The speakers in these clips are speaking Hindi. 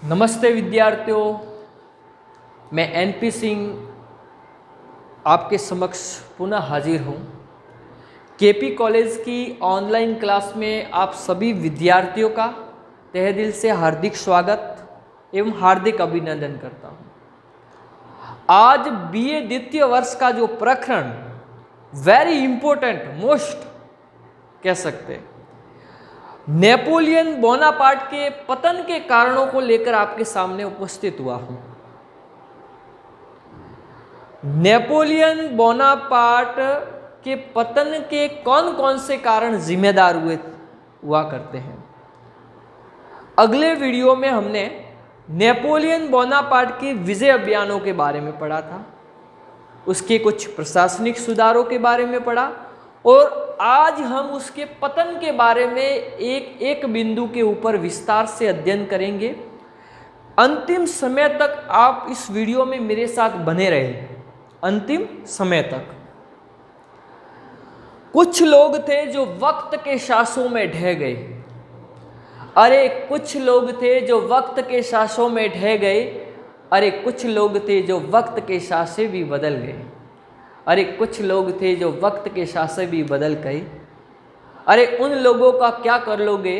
नमस्ते विद्यार्थियों, मैं एनपी सिंह आपके समक्ष पुनः हाजिर हूँ। केपी कॉलेज की ऑनलाइन क्लास में आप सभी विद्यार्थियों का तहे दिल से हार्दिक स्वागत एवं हार्दिक अभिनंदन करता हूँ। आज बीए द्वितीय वर्ष का जो प्रकरण वेरी इंपॉर्टेंट मोस्ट कह सकते हैं, नेपोलियन बोनापार्ट के पतन के कारणों को लेकर आपके सामने उपस्थित हुआ हूं। नेपोलियन बोनापार्ट के पतन के कौन कौन से कारण जिम्मेदार हुआ करते हैं। अगले वीडियो में हमने नेपोलियन बोनापार्ट के विजय अभियानों के बारे में पढ़ा था, उसके कुछ प्रशासनिक सुधारों के बारे में पढ़ा और आज हम उसके पतन के बारे में एक एक बिंदु के ऊपर विस्तार से अध्ययन करेंगे। अंतिम समय तक आप इस वीडियो में मेरे साथ बने रहे, अंतिम समय तक। कुछ लोग थे जो वक्त के सांसों में ढह गए, अरे कुछ लोग थे जो वक्त के सांसों में ढह गए, अरे कुछ लोग थे जो वक्त के सांसें भी बदल गए, अरे कुछ लोग थे जो वक्त के सांसें भी बदल गए। अरे उन लोगों का क्या कर लोगे,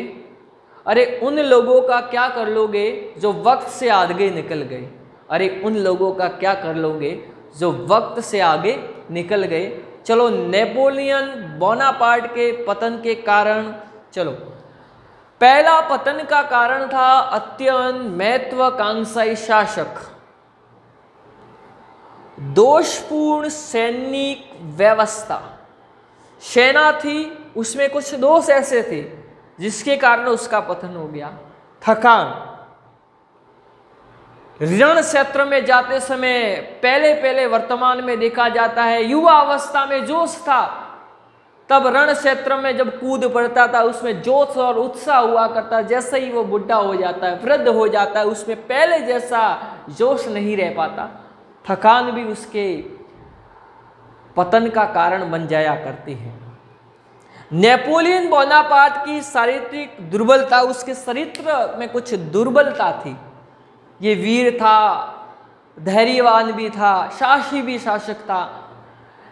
अरे उन लोगों का क्या कर लोगे जो वक्त से आगे निकल गए, अरे उन लोगों का क्या कर लोगे जो वक्त से आगे निकल गए। चलो नेपोलियन बोनापार्ट के पतन के कारण, चलो पहला पतन का कारण था अत्यंत महत्वाकांक्षी शासक, दोषपूर्ण सैनिक व्यवस्था। सेना थी, उसमें कुछ दोष ऐसे थे जिसके कारण उसका पतन हो गया। थकान, रण क्षेत्र में जाते समय पहले वर्तमान में देखा जाता है, युवा अवस्था में जोश था, तब रण क्षेत्र में जब कूद पड़ता था उसमें जोश और उत्साह हुआ करता। जैसे ही वो बुढ़ा हो जाता है, वृद्ध हो जाता है, उसमें पहले जैसा जोश नहीं रह पाता। थकान भी उसके पतन का कारण बन जाया करती है। नेपोलियन बोनापार्ट की शारीरिक दुर्बलता, उसके चरित्र में कुछ दुर्बलता थी। ये वीर था, धैर्यवान भी था, साहसी भी शासक था,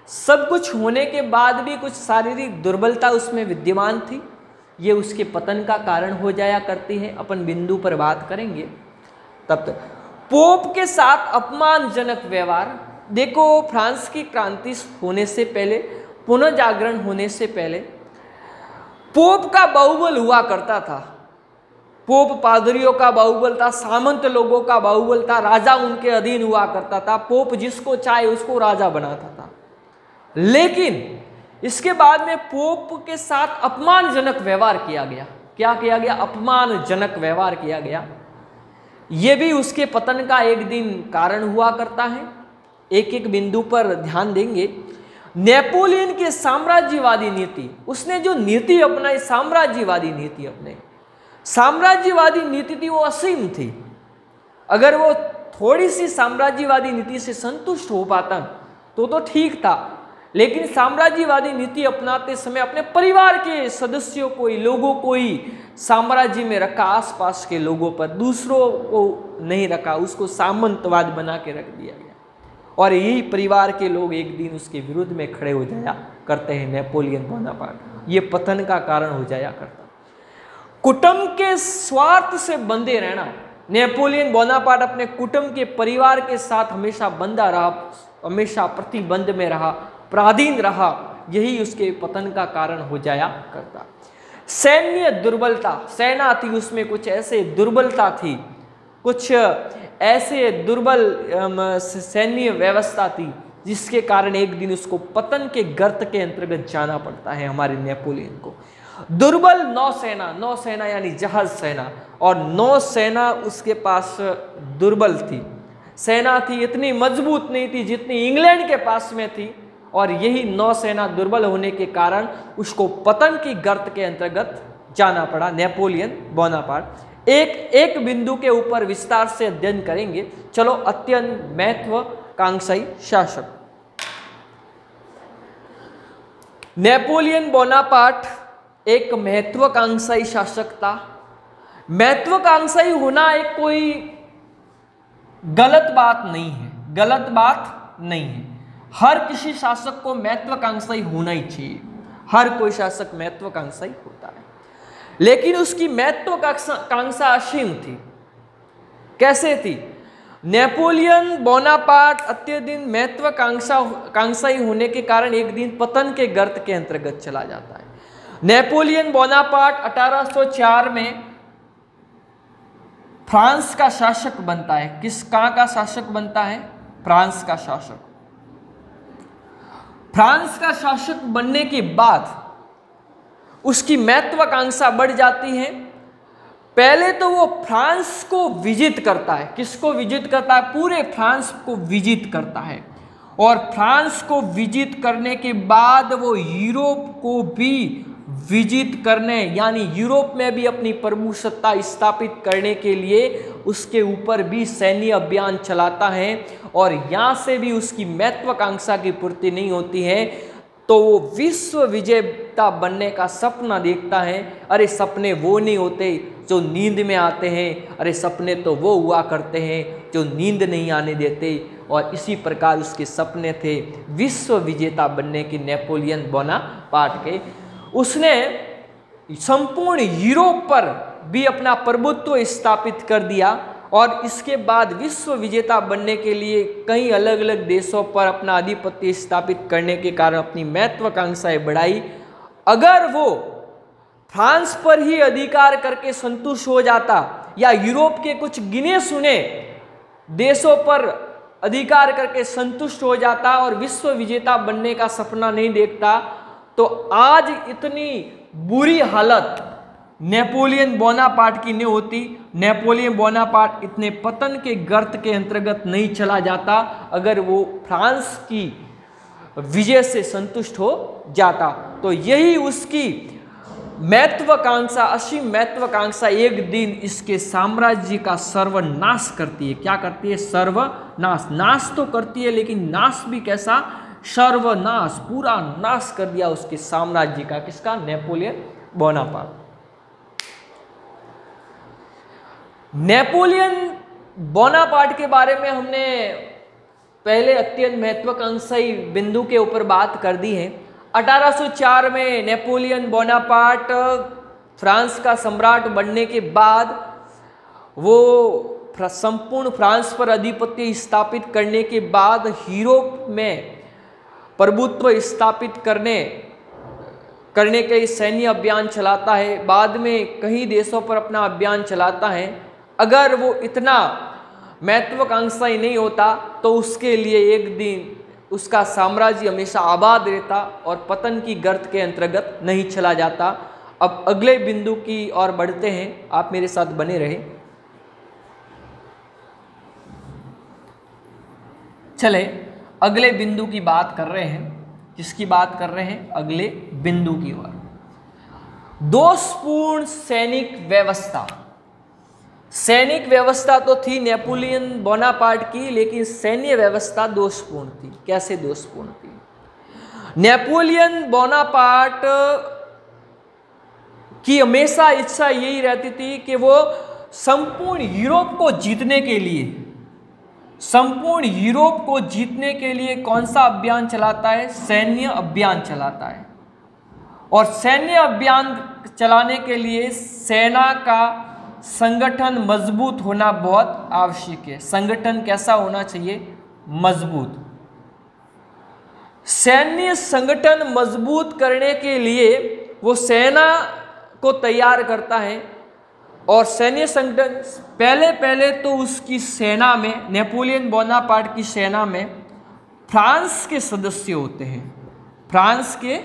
सब कुछ होने के बाद भी कुछ शारीरिक दुर्बलता उसमें विद्यमान थी। ये उसके पतन का कारण हो जाया करती है। अपन बिंदु पर बात करेंगे तब तक। पोप के साथ अपमानजनक व्यवहार। देखो, फ्रांस की क्रांति होने से पहले, पुनः जागरण होने से पहले पोप का बाहुबल हुआ करता था। पोप पादरियों का बाहुबल था, सामंत लोगों का बाहुबल था, राजा उनके अधीन हुआ करता था। पोप जिसको चाहे उसको राजा बनाता था। लेकिन इसके बाद में पोप के साथ अपमानजनक व्यवहार किया गया। क्या किया गया? अपमानजनक व्यवहार किया गया। ये भी उसके पतन का एक दिन कारण हुआ करता है। एक एक बिंदु पर ध्यान देंगे। नेपोलियन की साम्राज्यवादी नीति, उसने जो नीति अपनाई, साम्राज्यवादी नीति अपनाई, साम्राज्यवादी नीति थी वो असीम थी। अगर वो थोड़ी सी साम्राज्यवादी नीति से संतुष्ट हो पाता तो ठीक था, लेकिन साम्राज्यवादी नीति अपनाते समय अपने परिवार के सदस्यों को ही, लोगों को ही साम्राज्य में रखा, आसपास के लोगों पर, दूसरों को नहीं रखा, उसको सामंतवाद बना के रख दिया गया। और यही परिवार के लोग एक दिन उसके विरुद्ध में खड़े हो जाया करते हैं। नेपोलियन बोनापार्ट ये पतन का कारण हो जाया करता। कुटुंब के स्वार्थ से बंधे रहना। नेपोलियन बोनापार्ट अपने कुटुंब के, परिवार के साथ हमेशा बंधा रहा, हमेशा प्रतिबंध में रहा, पराधीन रहा। यही उसके पतन का कारण हो जाया करता। सैन्य दुर्बलता, सेना थी, उसमें कुछ ऐसे दुर्बलता थी, कुछ ऐसे दुर्बल सैन्य व्यवस्था थी जिसके कारण एक दिन उसको पतन के गर्त के अंतर्गत जाना पड़ता है हमारे नेपोलियन को। दुर्बल नौसेना, नौसेना यानी जहाज सेना, और नौसेना उसके पास दुर्बल थी। सेना थी, इतनी मजबूत नहीं थी जितनी इंग्लैंड के पास में थी, और यही नौसेना दुर्बल होने के कारण उसको पतन की गर्त के अंतर्गत जाना पड़ा। नेपोलियन बोनापार्ट एक एक बिंदु के ऊपर विस्तार से अध्ययन करेंगे। चलो, अत्यंत महत्वाकांक्षी शासक नेपोलियन बोनापार्ट एक महत्वाकांक्षी शासक था। महत्वाकांक्षी होना एक कोई गलत बात नहीं है, गलत बात नहीं है। हर किसी शासक को महत्वाकांक्षी होना ही चाहिए, हर कोई शासक महत्वाकांक्षी होता है, लेकिन उसकी महत्वाकांक्षा असीम थी। कैसे थी? नेपोलियन बोनापार्ट अत्यधिक महत्वाकांक्षी होने के कारण एक दिन पतन के गर्त के अंतर्गत चला जाता है। नेपोलियन बोनापार्ट 1804 में फ्रांस का शासक बनता है। कहाँ का शासक बनता है? फ्रांस का शासक। फ्रांस का शासक बनने के बाद उसकी महत्वाकांक्षा बढ़ जाती है। पहले तो वो फ्रांस को विजिट करता है। किसको विजिट करता है? पूरे फ्रांस को विजिट करता है। और फ्रांस को विजिट करने के बाद वो यूरोप को भी विजिट करने, यानी यूरोप में भी अपनी प्रभुसत्ता स्थापित करने के लिए उसके ऊपर भी सैन्य अभियान चलाता है। और यहाँ से भी उसकी महत्वाकांक्षा की पूर्ति नहीं होती है, तो वो विश्व विजेता बनने का सपना देखता है। अरे सपने वो नहीं होते जो नींद में आते हैं, अरे सपने तो वो हुआ करते हैं जो नींद नहीं आने देते। और इसी प्रकार उसके सपने थे विश्व विजेता बनने के नेपोलियन बोनापार्ट के। उसने संपूर्ण यूरोप पर भी अपना प्रभुत्व स्थापित कर दिया और इसके बाद विश्व विजेता बनने के लिए कई अलग अलग देशों पर अपना आधिपत्य स्थापित करने के कारण अपनी महत्वाकांक्षाएं बढ़ाई। अगर वो फ्रांस पर ही अधिकार करके संतुष्ट हो जाता या यूरोप के कुछ गिने सुने देशों पर अधिकार करके संतुष्ट हो जाता और विश्व विजेता बनने का सपना नहीं देखता, तो आज इतनी बुरी हालत नेपोलियन बोनापार्ट की नहीं होती। नेपोलियन बोनापार्ट इतने पतन के गर्त के अंतर्गत नहीं चला जाता अगर वो फ्रांस की विजय से संतुष्ट हो जाता। तो यही उसकी महत्वाकांक्षा, असीम महत्वाकांक्षा एक दिन इसके साम्राज्य का सर्वनाश करती है। क्या करती है? सर्वनाश। नाश तो करती है, लेकिन नाश भी कैसा? सर्वनाश, पूरा नाश कर दिया उसके साम्राज्य का। किसका? Napoleon Bonaparte. नेपोलियन बोनापार्ट के बारे में हमने पहले अत्यंत महत्वाकांक्षी बिंदु के ऊपर बात कर दी है। 1804 में नेपोलियन बोनापार्ट फ्रांस का सम्राट बनने के बाद वो संपूर्ण फ्रांस पर आधिपत्य स्थापित करने के बाद यूरोप में प्रभुत्व स्थापित करने के सैन्य अभियान चलाता है। बाद में कई देशों पर अपना अभियान चलाता है। अगर वो इतना महत्वाकांक्षी नहीं होता तो उसके लिए एक दिन उसका साम्राज्य हमेशा आबाद रहता और पतन की गर्त के अंतर्गत नहीं चला जाता। अब अगले बिंदु की ओर बढ़ते हैं, आप मेरे साथ बने रहे। चले अगले बिंदु की बात कर रहे हैं। किसकी बात कर रहे हैं? अगले बिंदु की ओर। दोषपूर्ण सैनिक व्यवस्था। सैनिक व्यवस्था तो थी नेपोलियन बोनापार्ट की, लेकिन सैन्य व्यवस्था दोषपूर्ण थी। कैसे दोषपूर्ण थी? नेपोलियन बोनापार्ट की हमेशा इच्छा यही रहती थी कि वो संपूर्ण यूरोप को जीतने के लिए कौन सा अभियान चलाता है? सैन्य अभियान चलाता है। और सैन्य अभियान चलाने के लिए सेना का संगठन मजबूत होना बहुत आवश्यक है। संगठन कैसा होना चाहिए? मजबूत। सैन्य संगठन मजबूत करने के लिए वो सेना को तैयार करता है। और सैन्य संगठन पहले तो उसकी सेना में, नेपोलियन बोनापार्ट की सेना में फ्रांस के सदस्य होते हैं। फ्रांस के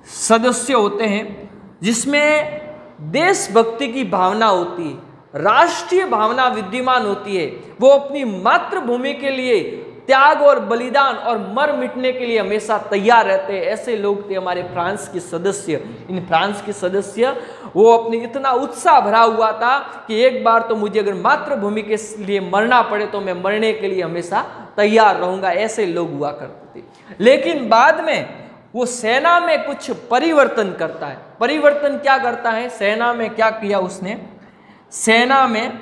सदस्य होते हैं जिसमें देशभक्ति की भावना होती है, राष्ट्रीय भावना विद्यमान होती है। वो अपनी मातृभूमि के लिए त्याग और बलिदान और मर मिटने के लिए हमेशा तैयार रहते हैं। ऐसे लोग थे हमारे फ्रांस के सदस्य। इन फ्रांस के सदस्य वो अपनी इतना उत्साह भरा हुआ था कि एक बार तो मुझे अगर मातृभूमि के लिए मरना पड़े तो मैं मरने के लिए हमेशा तैयार रहूंगा। ऐसे लोग हुआ करते थे। लेकिन बाद में वो सेना में कुछ परिवर्तन करता है। परिवर्तन क्या करता है? सेना में क्या किया उसने? सेना में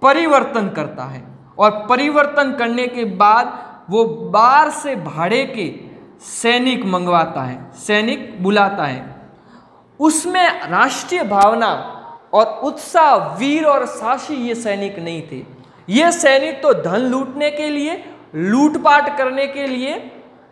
परिवर्तन करता है, और परिवर्तन करने के बाद वो बाहर से भाड़े के सैनिक मंगवाता है, सैनिक बुलाता है। उसमें राष्ट्रीय भावना और उत्साह, वीर और साहसी ये सैनिक नहीं थे। ये सैनिक तो धन लूटने के लिए, लूटपाट करने के लिए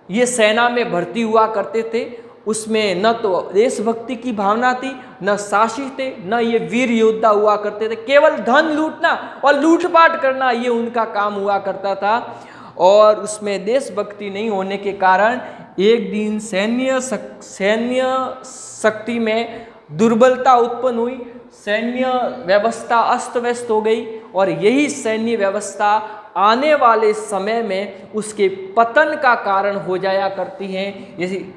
ये सेना में भर्ती हुआ करते थे। उसमें न तो देशभक्ति की भावना थी, न साहसी थे, न ये वीर योद्धा हुआ करते थे। केवल धन लूटना और लूटपाट करना ये उनका काम हुआ करता था। और उसमें देशभक्ति नहीं होने के कारण एक दिन सैन्य शक्ति में दुर्बलता उत्पन्न हुई, सैन्य व्यवस्था अस्त व्यस्त हो गई, और यही सैन्य व्यवस्था आने वाले समय में उसके पतन का कारण हो जाया करती है।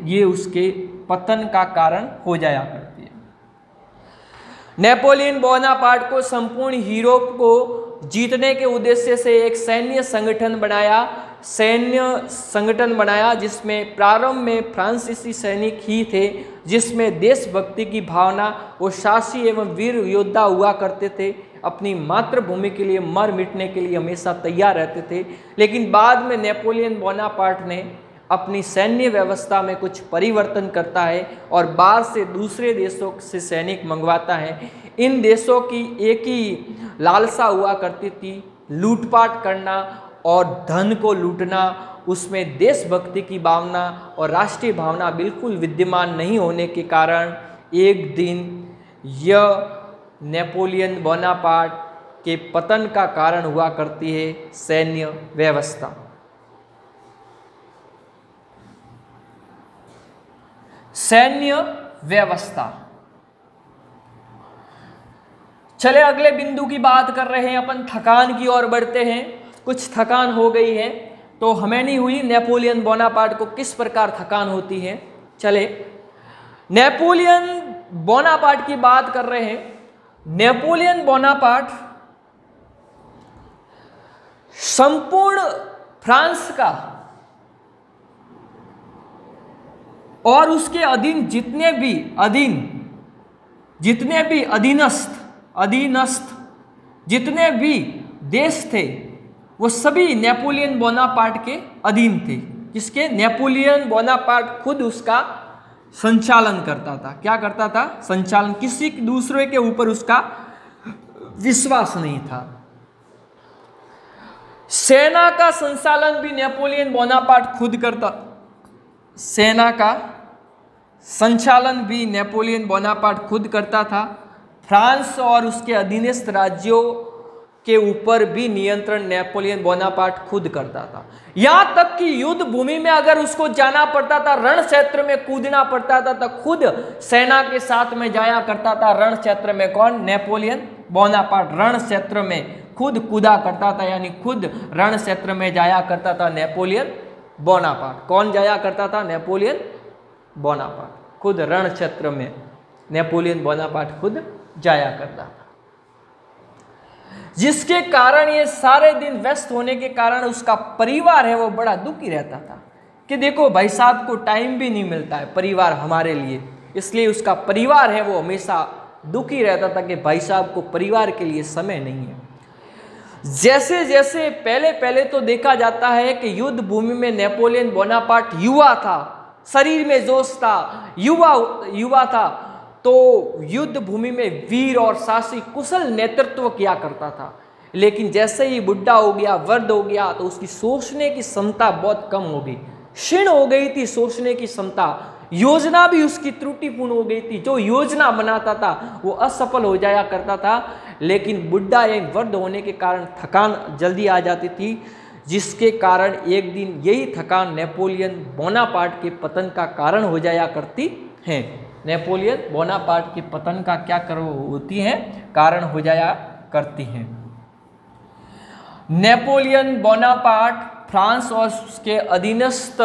ये उसके पतन का कारण हो जाया करती है। नेपोलियन बोनापार्ट को संपूर्ण यूरोप को जीतने के उद्देश्य से एक सैन्य संगठन बनाया, जिसमें प्रारंभ में फ्रांसीसी सैनिक ही थे, जिसमें देशभक्ति की भावना वो साहसी एवं वीर योद्धा हुआ करते थे, अपनी मातृभूमि के लिए मर मिटने के लिए हमेशा तैयार रहते थे। लेकिन बाद में नेपोलियन बोनापार्ट ने अपनी सैन्य व्यवस्था में कुछ परिवर्तन करता है और बाहर से दूसरे देशों से सैनिक मंगवाता है। इन देशों की एक ही लालसा हुआ करती थी, लूटपाट करना और धन को लूटना। उसमें देशभक्ति की भावना और राष्ट्रीय भावना बिल्कुल विद्यमान नहीं होने के कारण एक दिन यह नेपोलियन बोनापार्ट के पतन का कारण हुआ करती है सैन्य व्यवस्था। सैन्य व्यवस्था। चले अगले बिंदु की बात कर रहे हैं अपन, थकान की ओर बढ़ते हैं। कुछ थकान हो गई है तो हमें नहीं हुई, नेपोलियन बोनापार्ट को किस प्रकार थकान होती है। चले नेपोलियन बोनापार्ट की बात कर रहे हैं। नेपोलियन बोनापार्ट संपूर्ण फ्रांस का और उसके अधीन जितने भी अधीनस्थ जितने भी देश थे वो सभी नेपोलियन बोनापार्ट के अधीन थे। किसके? नेपोलियन बोनापार्ट खुद उसका संचालन करता था। क्या करता था? संचालन। किसी दूसरे के ऊपर उसका विश्वास नहीं था। सेना का संचालन भी नेपोलियन बोनापार्ट खुद करता। सेना का संचालन भी नेपोलियन बोनापार्ट खुद करता था। फ्रांस और उसके अधीनस्थ राज्यों के ऊपर भी नियंत्रण नेपोलियन बोनापार्ट खुद करता था। यहां तक कि युद्ध भूमि में अगर उसको जाना पड़ता था, रण क्षेत्र में कूदना पड़ता था, तो खुद सेना के साथ में जाया करता था। रण क्षेत्र में कौन? नेपोलियन बोनापार्ट रण क्षेत्र में खुद कूदा करता था, यानी खुद रण क्षेत्र में जाया करता था नेपोलियन बोनापार्ट। कौन जाया करता था? नेपोलियन बोनापार्ट खुद रण क्षेत्र में नेपोलियन बोनापार्ट खुद जाया करता था। जिसके कारण ये सारे दिन व्यस्त होने के कारण उसका परिवार है वो बड़ा दुखी रहता था कि देखो भाई साहब को टाइम भी नहीं मिलता है परिवार हमारे लिए। इसलिए उसका परिवार है वो हमेशा दुखी रहता था कि भाई साहब को परिवार के लिए समय नहीं है। जैसे जैसे पहले तो देखा जाता है कि युद्ध भूमि में नेपोलियन बोनापार्ट युवा था, शरीर में जोश था, युवा था, तो युद्ध भूमि में वीर और साहसी कुशल नेतृत्व किया करता था। लेकिन जैसे ही बुढ़ा हो गया, वृद्ध हो गया, तो उसकी सोचने की क्षमता बहुत कम हो गई, क्षीण हो गई थी सोचने की क्षमता। योजना भी उसकी त्रुटिपूर्ण हो गई थी। जो योजना बनाता था वो असफल हो जाया करता था। लेकिन बुढ़ा एक वृद्ध होने के कारण थकान जल्दी आ जाती थी, जिसके कारण एक दिन यही थकान नेपोलियन बोनापार्ट के पतन का कारण हो जाया करती है। नेपोलियन बोनापार्ट के पतन का क्या होती है? कारण हो जाया करती है। नेपोलियन बोनापार्ट फ्रांस और उसके अधीनस्थ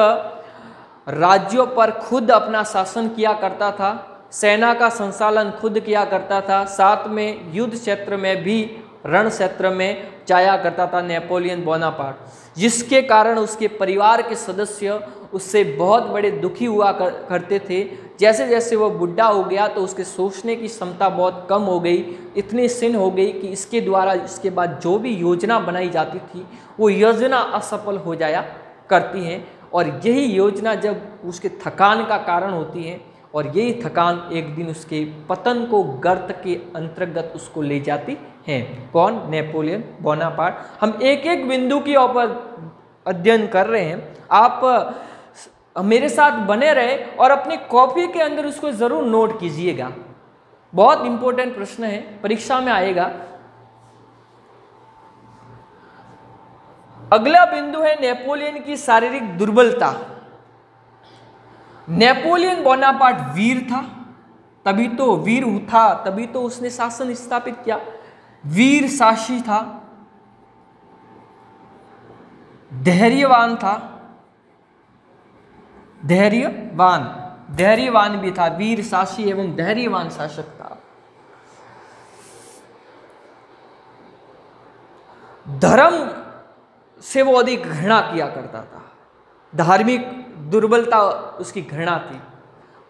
राज्यों पर खुद अपना शासन किया करता था, सेना का संचालन खुद किया करता था, साथ में युद्ध क्षेत्र में भी रण क्षेत्र में जाया करता था नेपोलियन बोनापार्ट, जिसके कारण उसके परिवार के सदस्य उससे बहुत बड़े दुखी हुआ करते थे। जैसे जैसे वो बुढ़ा हो गया तो उसके सोचने की क्षमता बहुत कम हो गई, इतनी सिन हो गई कि इसके द्वारा इसके बाद जो भी योजना बनाई जाती थी वो योजना असफल हो जाया करती हैं, और यही योजना जब उसके थकान का कारण होती है, और यही थकान एक दिन उसके पतन को गर्त के अंतर्गत उसको ले जाती है। कौन? Napoleon Bonaparte. हम एक एक बिंदु की ऊपर अध्ययन कर रहे हैं, आप मेरे साथ बने रहे और अपनी कॉपी के अंदर उसको जरूर नोट कीजिएगा। बहुत इंपॉर्टेंट प्रश्न है, परीक्षा में आएगा। अगला बिंदु है नेपोलियन की शारीरिक दुर्बलता। नेपोलियन बोनापार्ट वीर था, तभी तो वीर था, तभी तो उसने शासन स्थापित किया। वीर शासी था, धैर्यवान था, धैर्यवान भी था, वीर शासी एवं धैर्यवान शासक था। धर्म से वो अधिक घृणा किया करता था, धार्मिक दुर्बलता उसकी घृणा थी।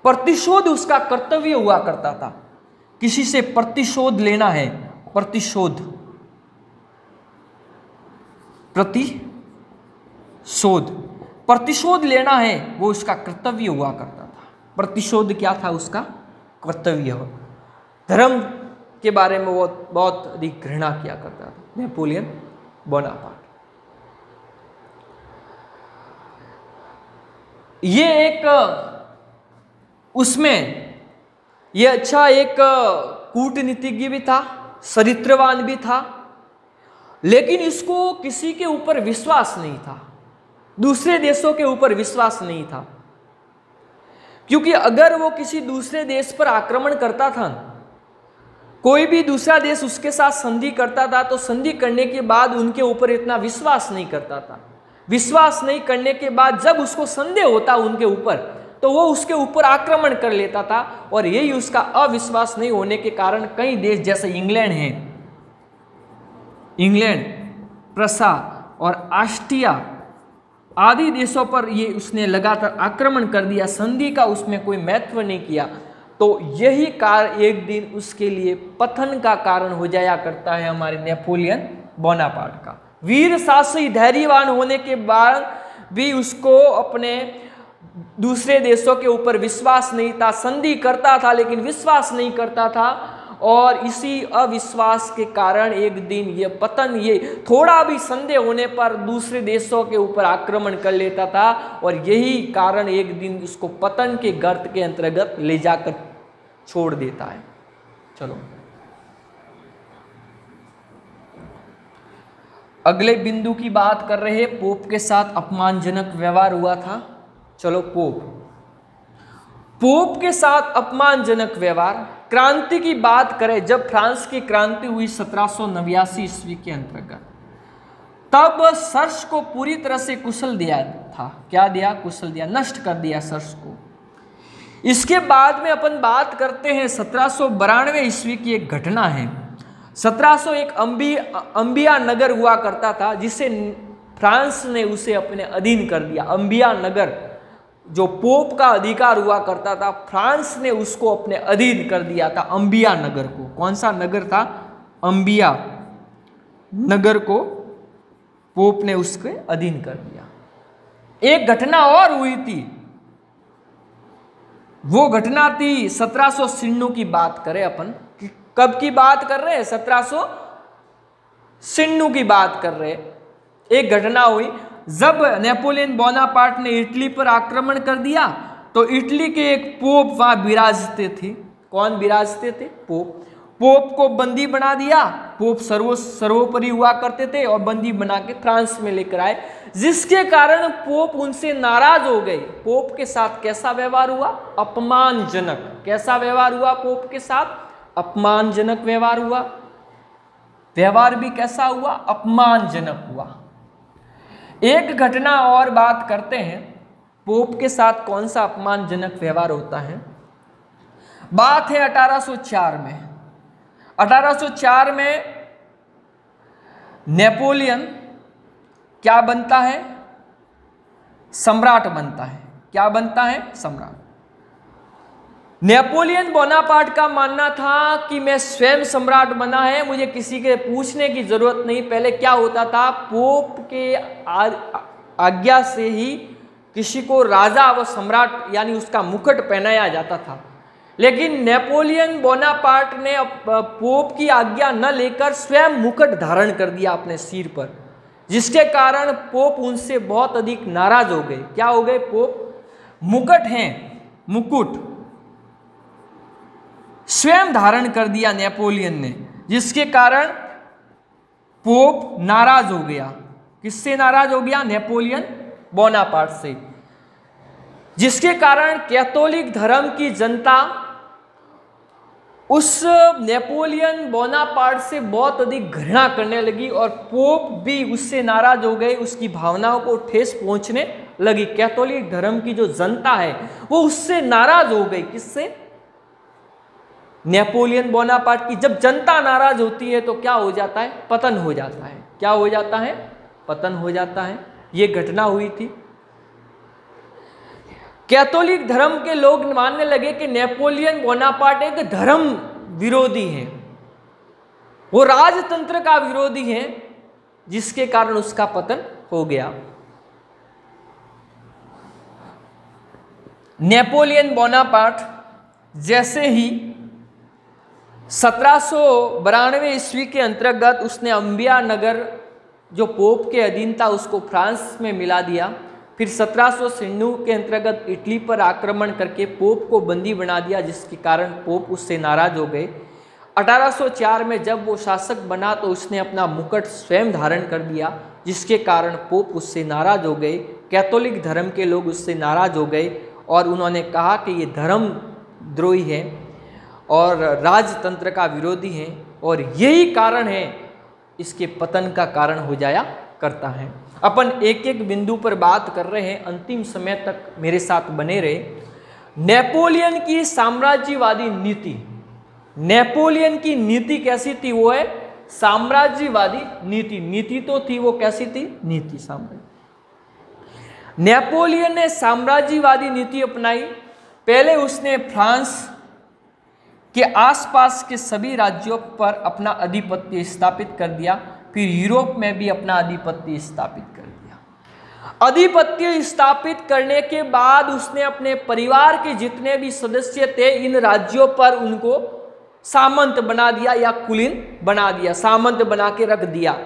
प्रतिशोध उसका कर्तव्य हुआ करता था, किसी से प्रतिशोध लेना है, प्रतिशोध लेना है, वो उसका कर्तव्य हुआ करता था। प्रतिशोध क्या था? उसका कर्तव्य। धर्म के बारे में वो बहुत अधिक घृणा किया करता था नेपोलियन बोनापार्ट। ये एक उसमें ये अच्छा एक कूटनीतिज्ञ भी था, चरित्रवान भी था, लेकिन इसको किसी के ऊपर विश्वास नहीं था, दूसरे देशों के ऊपर विश्वास नहीं था। क्योंकि अगर वो किसी दूसरे देश पर आक्रमण करता था, कोई भी दूसरा देश उसके साथ संधि करता था, तो संधि करने के बाद उनके ऊपर इतना विश्वास नहीं करता था। विश्वास नहीं करने के बाद जब उसको संदेह होता उनके ऊपर, तो वो उसके ऊपर आक्रमण कर लेता था। और यही उसका अविश्वास नहीं होने के कारण कई देश जैसे इंग्लैंड है, इंग्लैंड, प्रसा और ऑस्ट्रिया आदि देशों पर ये उसने लगातार आक्रमण कर दिया, संधि का उसमें कोई महत्व नहीं किया। तो यही कार्य एक दिन उसके लिए पतन का कारण हो जाया करता है हमारे नेपोलियन बोनापार्ट का। वीर शासी धैर्यवान होने के बाद भी उसको अपने दूसरे देशों के ऊपर विश्वास नहीं था, संधि करता था लेकिन विश्वास नहीं करता था, और इसी अविश्वास के कारण एक दिन ये पतन, ये थोड़ा भी संदेह होने पर दूसरे देशों के ऊपर आक्रमण कर लेता था, और यही कारण एक दिन उसको पतन के गर्त के अंतर्गत ले जाकर छोड़ देता है। चलो अगले बिंदु की बात कर रहे हैं, पोप के साथ अपमानजनक व्यवहार हुआ था। चलो पोप के साथ अपमानजनक व्यवहार। क्रांति की बात करें, जब फ्रांस की क्रांति हुई 1789 ईस्वी के अंतर्गत, तब सर्स को पूरी तरह से कुचल दिया था। क्या दिया? कुचल दिया, नष्ट कर दिया सर्स को। इसके बाद में अपन बात करते हैं 1792 ईस्वी की एक घटना है। 1701 अंबिया नगर हुआ करता था, जिसे फ्रांस ने उसे अपने अधीन कर दिया। अंबिया नगर जो पोप का अधिकार हुआ करता था, फ्रांस ने उसको अपने अधीन कर दिया था। अंबिया नगर को, कौन सा नगर था? अंबिया नगर को पोप ने उसके अधीन कर दिया। एक घटना और हुई थी, वो घटना थी 1796 की बात करें अपन। कब की बात कर रहे हैं? 1796 की बात कर रहे हैं। एक घटना हुई जब नेपोलियन बोनापार्ट ने इटली पर आक्रमण कर दिया, तो इटली के एक पोप वहां विराजते थे। कौन विराजते थे? पोप को बंदी बना दिया। पोप सर्वोपरि हुआ करते थे और बंदी बना के फ्रांस में लेकर आए, जिसके कारण पोप उनसे नाराज हो गए। पोप के साथ कैसा व्यवहार हुआ? अपमानजनक। कैसा व्यवहार हुआ पोप के साथ? अपमानजनक व्यवहार हुआ। व्यवहार भी कैसा हुआ? अपमानजनक हुआ। एक घटना और बात करते हैं, पोप के साथ कौन सा अपमानजनक व्यवहार होता है। बात है 1804 में। 1804 में नेपोलियन क्या बनता है? सम्राट बनता है। क्या बनता है? सम्राट। नेपोलियन बोनापार्ट का मानना था कि मैं स्वयं सम्राट बना है, मुझे किसी के पूछने की जरूरत नहीं। पहले क्या होता था, पोप के आज्ञा से ही किसी को राजा व सम्राट यानी उसका मुकुट पहनाया जाता था। लेकिन नेपोलियन बोनापार्ट ने पोप की आज्ञा न लेकर स्वयं मुकुट धारण कर दिया अपने सिर पर, जिसके कारण पोप उनसे बहुत अधिक नाराज हो गए। क्या हो गए? पोप मुकुट हैं, मुकुट स्वयं धारण कर दिया नेपोलियन ने, जिसके कारण पोप नाराज हो गया। किससे नाराज हो गया? नेपोलियन बोनापार्ट से, जिसके कारण कैथोलिक धर्म की जनता उस नेपोलियन बोनापार्ट से बहुत अधिक घृणा करने लगी और पोप भी उससे नाराज हो गए, उसकी भावनाओं को ठेस पहुंचने लगी। कैथोलिक धर्म की जो जनता है वो उससे नाराज हो गई। किससे? नेपोलियन बोनापार्ट की। जब जनता नाराज होती है तो क्या हो जाता है? पतन हो जाता है। क्या हो जाता है? पतन हो जाता है। ये घटना हुई थी। कैथोलिक धर्म के लोग मानने लगे कि नेपोलियन बोनापार्ट एक धर्म विरोधी है, वो राजतंत्र का विरोधी है, जिसके कारण उसका पतन हो गया। नेपोलियन बोनापार्ट जैसे ही 1792 ईस्वी के अंतर्गत उसने अंबिया नगर जो पोप के अधीन था उसको फ्रांस में मिला दिया। फिर 1796 के अंतर्गत इटली पर आक्रमण करके पोप को बंदी बना दिया, जिसके कारण पोप उससे नाराज हो गए। 1804 में जब वो शासक बना तो उसने अपना मुकुट स्वयं धारण कर दिया, जिसके कारण पोप उससे नाराज हो गए। कैथोलिक धर्म के लोग उससे नाराज हो गए और उन्होंने कहा कि ये धर्म द्रोही है और राजतंत्र का विरोधी है, और यही कारण है इसके पतन का कारण हो जाया करता है। अपन एक एक बिंदु पर बात कर रहे हैं, अंतिम समय तक मेरे साथ बने रहे। नेपोलियन की साम्राज्यवादी नीति, नेपोलियन की नीति कैसी थी? वो है साम्राज्यवादी नीति। नीति तो थी, वो कैसी थी? नीति साम्राज्य। नेपोलियन ने साम्राज्यवादी नीति अपनाई। पहले उसने फ्रांस के आसपास के सभी राज्यों पर अपना आधिपत्य स्थापित कर दिया, फिर यूरोप में भी अपना आधिपत्य स्थापित कर दिया। आधिपत्य स्थापित करने के बाद उसने अपने परिवार के जितने भी सदस्य थे इन राज्यों पर उनको सामंत बना दिया या कुलीन बना दिया, सामंत बना के रख दिया।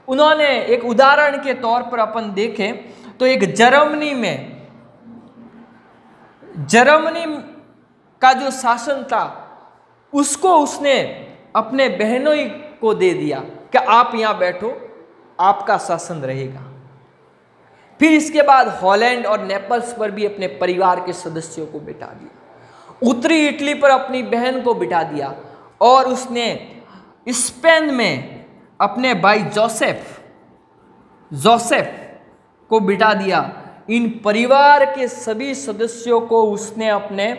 उन्होंने एक उदाहरण के तौर पर अपन देखें तो एक जर्मनी का जो शासन था उसको उसने अपने बहनों को दे दिया कि आप यहाँ बैठो, आपका शासन रहेगा। फिर इसके बाद हॉलैंड और नेपल्स पर भी अपने परिवार के सदस्यों को बिठा दिया। उत्तरी इटली पर अपनी बहन को बिठा दिया और उसने स्पेन में अपने भाई जोसेफ को बिठा दिया। इन परिवार के सभी सदस्यों को उसने अपने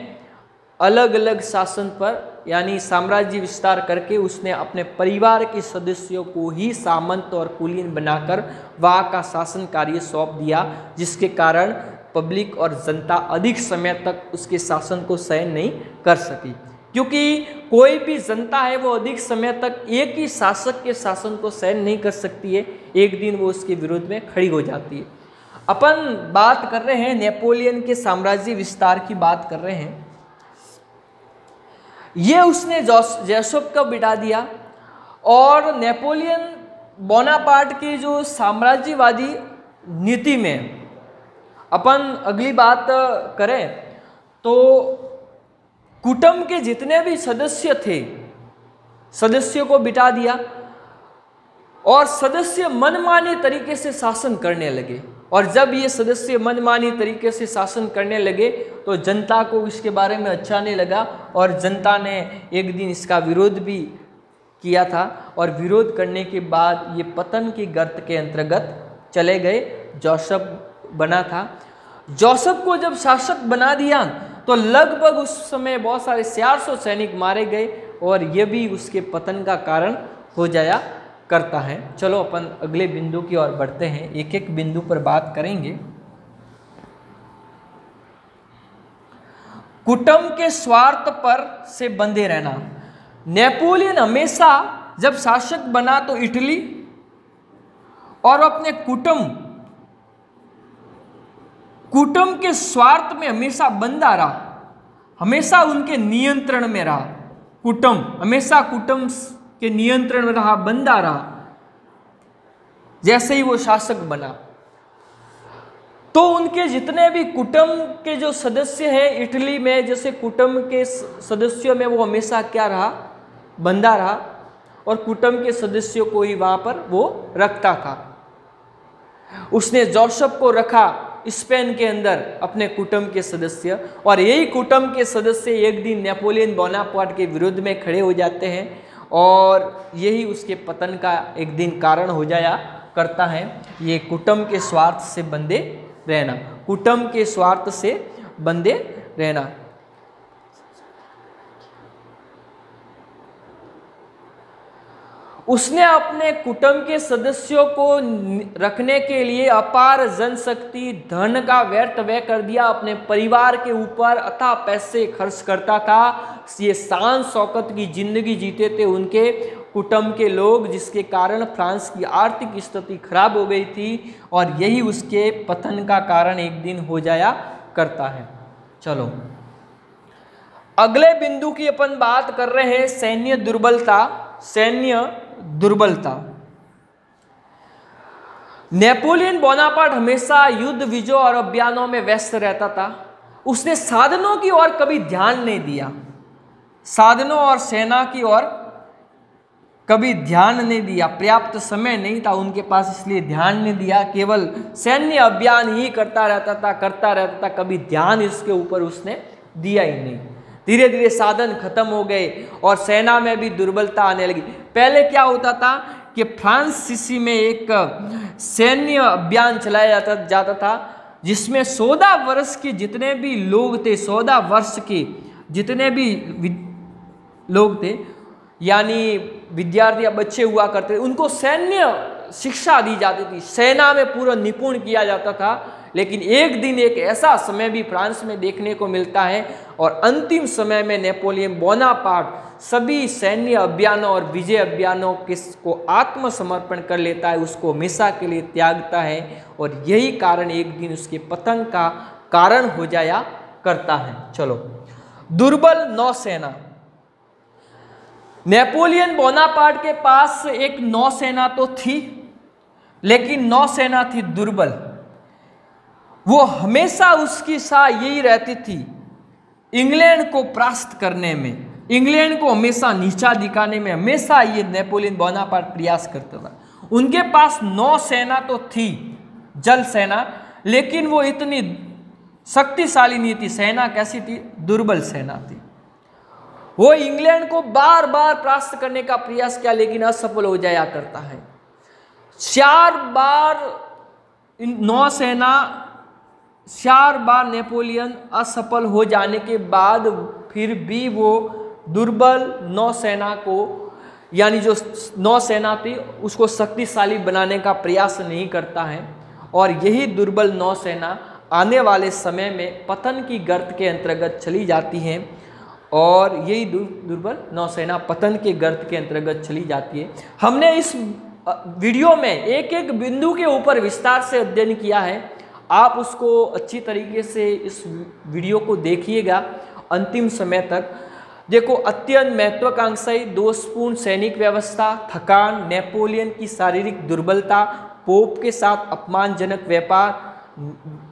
अलग अलग शासन पर यानी साम्राज्य विस्तार करके उसने अपने परिवार के सदस्यों को ही सामंत और कुलीन बनाकर वहाँ का शासन कार्य सौंप दिया, जिसके कारण पब्लिक और जनता अधिक समय तक उसके शासन को सहन नहीं कर सकी, क्योंकि कोई भी जनता है वो अधिक समय तक एक ही शासक के शासन को सहन नहीं कर सकती है, एक दिन वो उसके विरोध में खड़ी हो जाती है। अपन बात कर रहे हैं नेपोलियन के साम्राज्य विस्तार की बात कर रहे हैं। ये उसने जोसेफ को बिठा दिया और नेपोलियन बोनापार्ट की जो साम्राज्यवादी नीति में अपन अगली बात करें तो कुटुंब के जितने भी सदस्य थे सदस्यों को बिठा दिया और सदस्य मनमानी तरीके से शासन करने लगे। और जब ये सदस्य मनमानी तरीके से शासन करने लगे तो जनता को इसके बारे में अच्छा नहीं लगा और जनता ने एक दिन इसका विरोध भी किया था और विरोध करने के बाद ये पतन की गर्त के अंतर्गत चले गए। जोसेफ बना था। जोसेफ को जब शासक बना दिया तो लगभग उस समय बहुत सारे 400 सैनिक मारे गए और ये भी उसके पतन का कारण हो जाया करता है। चलो अपन अगले बिंदु की ओर बढ़ते हैं, एक एक बिंदु पर बात करेंगे। कुटुंब के स्वार्थ पर से बंधे रहना। नेपोलियन हमेशा जब शासक बना तो इटली और अपने कुटुंब के स्वार्थ में हमेशा बंधा रहा, हमेशा उनके नियंत्रण में रहा। कुटुंब हमेशा कुटुंब के नियंत्रण में रहा, बंधा रहा। जैसे ही वो शासक बना तो उनके जितने भी कुटुंब के जो सदस्य हैं इटली में, जैसे कुटुंब के सदस्यों में वो हमेशा क्या रहा, बंधा रहा, और कुटुंब के सदस्यों को ही वहां पर वो रखता था। उसने जोसेफ को रखा स्पेन के अंदर अपने कुटुंब के सदस्य, और यही कुटुंब के सदस्य एक दिन नेपोलियन बोनापार्ट के विरुद्ध में खड़े हो जाते हैं और यही उसके पतन का एक दिन कारण हो जाया करता है। ये कुटुंब के स्वार्थ से बंधे रहना, कुटुंब के स्वार्थ से बंधे रहना। उसने अपने कुटुंब के सदस्यों को रखने के लिए अपार जनशक्ति, धन का व्यर्थ व्यय कर दिया, अपने परिवार के ऊपर अथाह पैसे खर्च करता था। ये शान शौकत की जिंदगी जीते थे उनके कुटुंब के लोग, जिसके कारण फ्रांस की आर्थिक स्थिति खराब हो गई थी और यही उसके पतन का कारण एक दिन हो जाया करता है। चलो अगले बिंदु की अपन बात कर रहे हैं, सैन्य दुर्बलता। सैन्य दुर्बलता। नेपोलियन बोनापार्ट हमेशा युद्ध विजय और अभियानों में व्यस्त रहता था। उसने साधनों की ओर कभी ध्यान नहीं दिया, साधनों और सेना की ओर कभी ध्यान नहीं दिया। पर्याप्त समय नहीं था उनके पास, इसलिए ध्यान नहीं दिया। केवल सैन्य अभियान ही करता रहता था, कभी ध्यान इसके ऊपर उसने दिया ही नहीं। धीरे धीरे साधन खत्म हो गए और सेना में भी दुर्बलता आने लगी। पहले क्या होता था कि फ्रांसीसी में एक सैन्य अभियान चलाया जाता था जिसमें 14 वर्ष के जितने भी लोग थे, 14 वर्ष के जितने भी लोग थे, यानी विद्यार्थी या बच्चे हुआ करते थे, उनको सैन्य शिक्षा दी जाती थी, सेना में पूरा निपुण किया जाता था। लेकिन एक दिन एक ऐसा समय भी फ्रांस में देखने को मिलता है और अंतिम समय में नेपोलियन बोनापार्ट सभी सैन्य अभियानों और विजय अभियानों को आत्मसमर्पण कर लेता है, उसको हमेशा के लिए त्यागता है और यही कारण एक दिन उसके पतन का कारण हो जाया करता है। चलो दुर्बल नौसेना। नेपोलियन बोनापार्ट के पास एक नौसेना तो थी, लेकिन नौसेना थी दुर्बल। वो हमेशा उसकी साह यही रहती थी इंग्लैंड को परास्त करने में, इंग्लैंड को हमेशा नीचा दिखाने में, हमेशा ये नेपोलियन बोनापार्ट प्रयास करता था। उनके पास नौसेना तो थी, जल सेना, लेकिन वो इतनी शक्तिशाली नहीं थी। सेना कैसी थी? दुर्बल सेना थी। वो इंग्लैंड को बार बार परास्त करने का प्रयास किया लेकिन असफल हो जाया करता है। 4 बार नौसेना, 4 बार नेपोलियन असफल हो जाने के बाद फिर भी वो दुर्बल नौसेना को, यानी जो नौसेना थी उसको शक्तिशाली बनाने का प्रयास नहीं करता है और यही दुर्बल नौसेना आने वाले समय में पतन की गर्त के अंतर्गत चली जाती है और यही दुर्बल नौसेना पतन के गर्त के अंतर्गत चली जाती है। हमने इस वीडियो में एक एक बिंदु के ऊपर विस्तार से अध्ययन किया है। आप उसको अच्छी तरीके से इस वीडियो को देखिएगा अंतिम समय तक। देखो अत्यंत महत्वाकांक्षी दोषपूर्ण सैनिक व्यवस्था, थकान, नेपोलियन की शारीरिक दुर्बलता, पोप के साथ अपमानजनक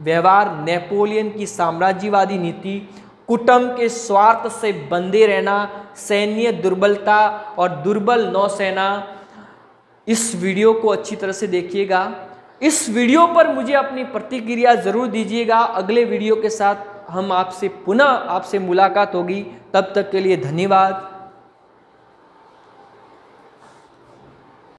व्यवहार, नेपोलियन की साम्राज्यवादी नीति, कुटुंब के स्वार्थ से बंधे रहना, सैन्य दुर्बलता और दुर्बल नौसेना। इस वीडियो को अच्छी तरह से देखिएगा। इस वीडियो पर मुझे अपनी प्रतिक्रिया जरूर दीजिएगा। अगले वीडियो के साथ हम आपसे पुनः मुलाकात होगी। तब तक के लिए धन्यवाद।